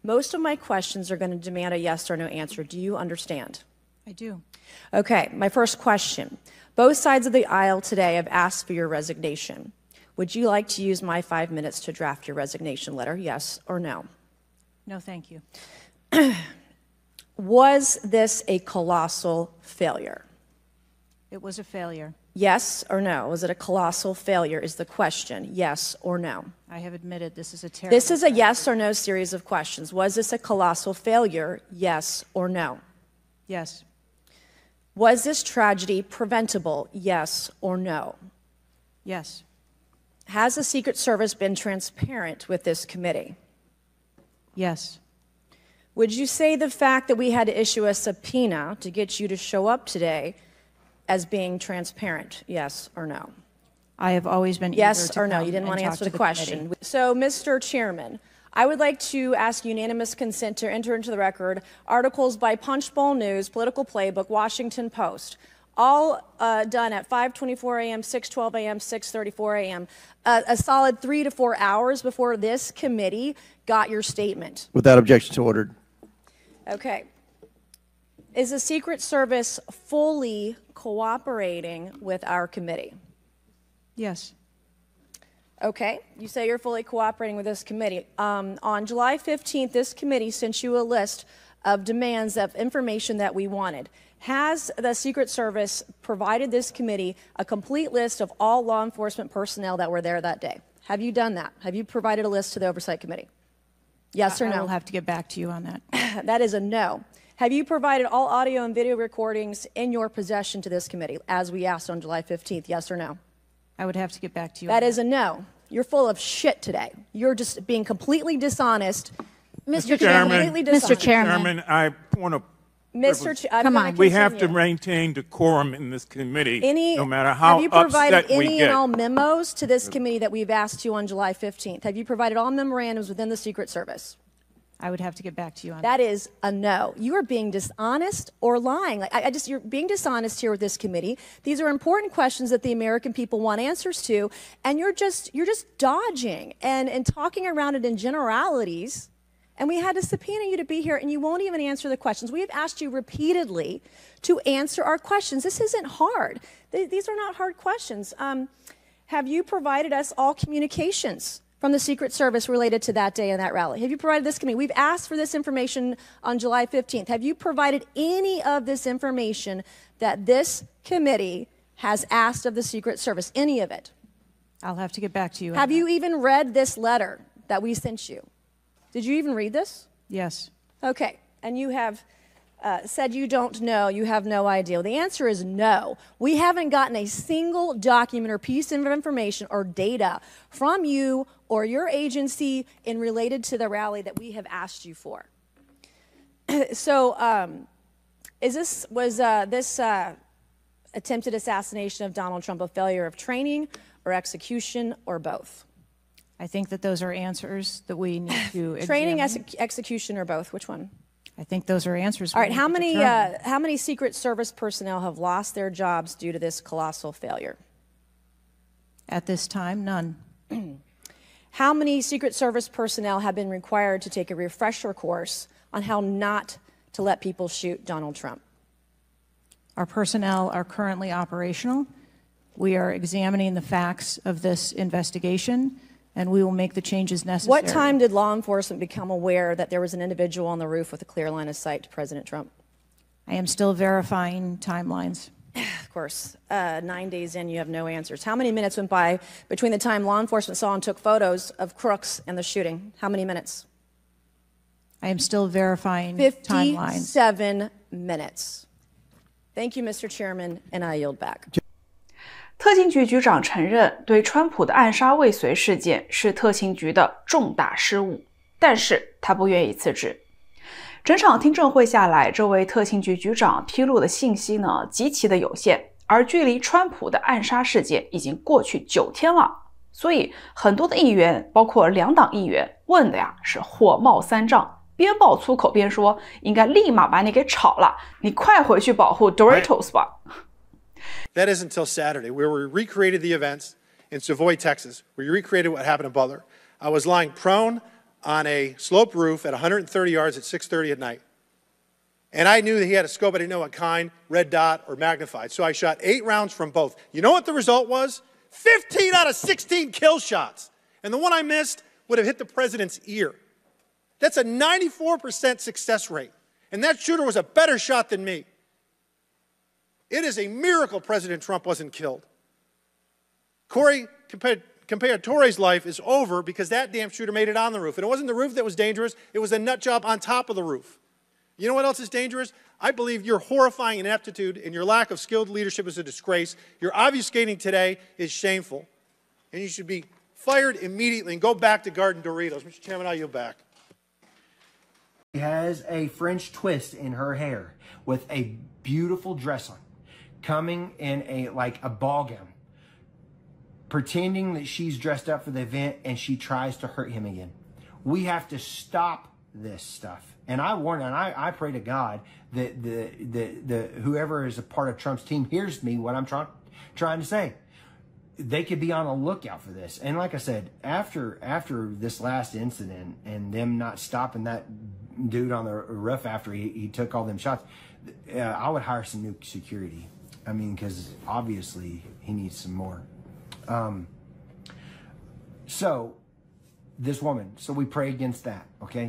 Most of my questions are going to demand a yes or no answer. Do you understand? I do. Okay, my first question. Both sides of the aisle today have asked for your resignation. Would you like to use my 5 minutes to draft your resignation letter, yes or no? No, thank you. Was this a colossal failure? It was a failure. Yes or no? Was it a colossal failure is the question, yes or no? I have admitted this is a terrible This is a yes or no series of questions. Was this a colossal failure, yes or no? Yes. Was this tragedy preventable, yes or no? Yes. Has the Secret Service been transparent with this committee? Yes. Would you say the fact that we had to issue a subpoena to get you to show up today as being transparent, yes or no? I have always been yes eager or to no? come You didn't and want to talk answer to the question. committee. So, Mr. Chairman, I would like to ask unanimous consent to enter into the record articles by Punchbowl News, Political Playbook, Washington Post, all done at 5:24 a.m., 6:12 a.m., 6:34 a.m., a solid 3 to 4 hours before this committee got your statement. Without objection, so ordered. Okay. Is the Secret Service fully cooperating with our committee? Yes. Okay, you say you're fully cooperating with this committee. On July 15th, this committee sent you a list of demands of information that we wanted. Has the Secret Service provided this committee a complete list of all law enforcement personnel that were there that day? Have you done that? Have you provided a list to the Oversight Committee? Yes or no? I will have to get back to you on that. That is a no. Have you provided all audio and video recordings in your possession to this committee, as we asked on July 15th, yes or no? I would have to get back to you. That is a no. You're full of shit today. You're just being completely dishonest. Mr. Chairman, Mr. Chairman, I want to. Come on. We have to maintain decorum in this committee, no matter how have you provided upset we any get. and all memos to this committee that we've asked you on July 15th? Have you provided all memorandums within the Secret Service? I would have to get back to you on that. That is a no. You are being dishonest or lying. You're being dishonest here with this committee. These are important questions that the American people want answers to, and you're just dodging and talking around it in generalities. And we had to subpoena you to be here, and you won't even answer the questions. We have asked you repeatedly to answer our questions. This isn't hard. These are not hard questions. Have you provided us all communications from the Secret Service related to that day and that rally? Have you provided this committee? We've asked for this information on July 15th. Have you provided any of this information that this committee has asked of the Secret Service? Any of it? I'll have to get back to you. Have you even read this letter that we sent you? Did you even read this? Yes. Okay. And you have said you don't know, you have no idea. Well, the answer is no. We haven't gotten a single document or piece of information or data from you or your agency in related to the rally that we have asked you for. So was this attempted assassination of Donald Trump a failure of training or execution or both? I think that those are answers that we need to examine. Training, execution, or both? Which one? I think those are answers. All right. How many Secret Service personnel have lost their jobs due to this colossal failure? At this time, none. How many Secret Service personnel have been required to take a refresher course on how not to let people shoot Donald Trump? Our personnel are currently operational. We are examining the facts of this investigation, and we will make the changes necessary. What time did law enforcement become aware that there was an individual on the roof with a clear line of sight to President Trump? I am still verifying timelines. Of course. 9 days in, you have no answers. How many minutes went by between the time law enforcement saw and took photos of crooks and the shooting? How many minutes? I am still verifying timelines. 57 minutes. Thank you, Mr. Chairman, and I yield back. 特勤局局长承认，对川普的暗杀未遂事件是特勤局的重大失误，但是他不愿意辞职。整场听证会下来，这位特勤局局长披露的信息呢，极其的有限，而距离川普的暗杀事件已经过去9天了，所以很多的议员，包括2党议员，问的呀是火冒三丈，边爆粗口边说，应该立马把你给炒了，你快回去保护 Doritos 吧。That is until Saturday, where we recreated the events in Savoy, Texas. We recreated what happened in Butler. I was lying prone on a sloped roof at 130 yards at 6:30 at night. And I knew that he had a scope. I didn't know what kind, red dot or magnified. So I shot 8 rounds from both. You know what the result was? 15 out of 16 kill shots. And the one I missed would have hit the president's ear. That's a 94% success rate. And that shooter was a better shot than me. It is a miracle President Trump wasn't killed. Corey Compagnore's life is over because that damn shooter made it on the roof. And it wasn't the roof that was dangerous. It was the nut job on top of the roof. You know what else is dangerous? I believe your horrifying ineptitude and your lack of skilled leadership is a disgrace. Your obfuscating today is shameful. And you should be fired immediately and go back to Garden Doritos. Mr. Chairman, I yield back. She has a French twist in her hair with a beautiful dress on, coming in like a ball gown, pretending that she's dressed up for the event, and she tries to hurt him again. We have to stop this stuff. And I warn, and I pray to God that the whoever is a part of Trump's team hears me what I'm trying to say. They could be on the lookout for this. And like I said, after this last incident and them not stopping that dude on the roof after he took all them shots, I would hire some new security. I mean, because obviously he needs some more. So this woman, so we pray against that, okay?